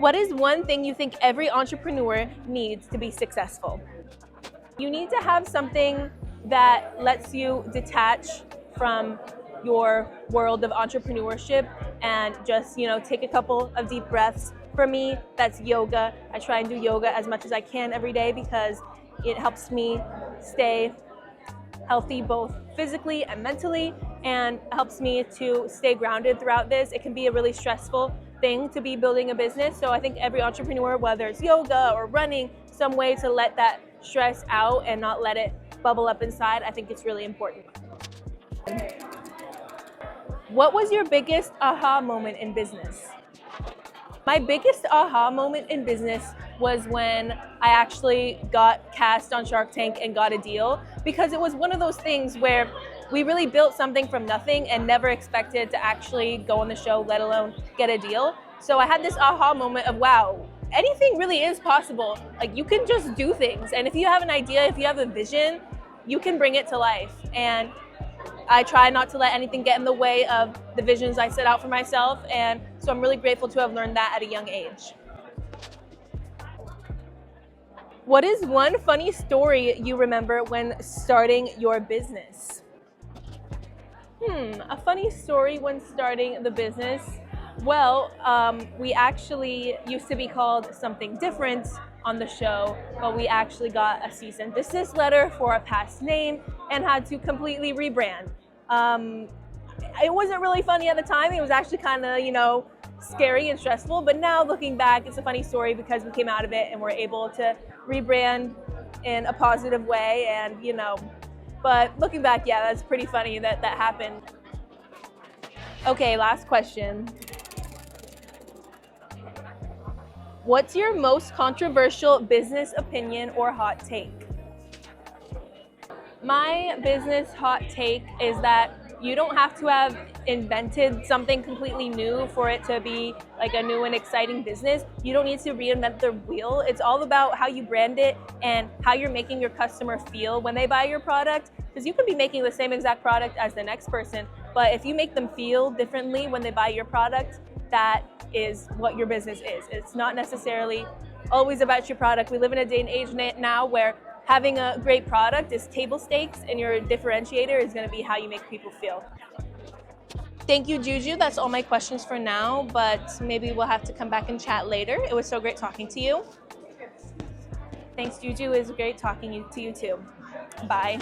What is one thing you think every entrepreneur needs to be successful? You need to have something that lets you detach from your world of entrepreneurship and just, take a couple of deep breaths. For me, that's yoga. I try and do yoga as much as I can every day because it helps me stay healthy both physically and mentally, and helps me to stay grounded throughout this. It can be a really stressful thing to be building a business. So I think every entrepreneur, whether it's yoga or running, some way to let that stress out and not let it bubble up inside, I think it's really important. What was your biggest aha moment in business? My biggest aha moment in business was when I actually got cast on Shark Tank and got a deal, because it was one of those things where we really built something from nothing and never expected to actually go on the show, let alone get a deal. So I had this aha moment of, wow, anything really is possible. Like, you can just do things. And if you have an idea, if you have a vision, you can bring it to life. And I try not to let anything get in the way of the visions I set out for myself. And so I'm really grateful to have learned that at a young age. What is one funny story you remember when starting your business? A funny story when starting the business. Well, we actually used to be called something different on the show, but we actually got a cease and desist letter for a past name and had to completely rebrand. It wasn't really funny at the time. It was actually kind of, scary and stressful, but now looking back, it's a funny story because we came out of it and were able to rebrand in a positive way. And, but looking back, yeah, that's pretty funny that happened. Okay, last question. What's your most controversial business opinion or hot take? My business hot take is that you don't have to have invented something completely new for it to be like a new and exciting business. You don't need to reinvent the wheel. It's all about how you brand it and how you're making your customer feel when they buy your product. Because you can be making the same exact product as the next person, but if you make them feel differently when they buy your product, that is what your business is. It's not necessarily always about your product. We live in a day and age now where having a great product is table stakes, and your differentiator is going to be how you make people feel. Thank you, Juju. That's all my questions for now, but maybe we'll have to come back and chat later. It was so great talking to you. Thanks, Juju. It was great talking to you too. Bye.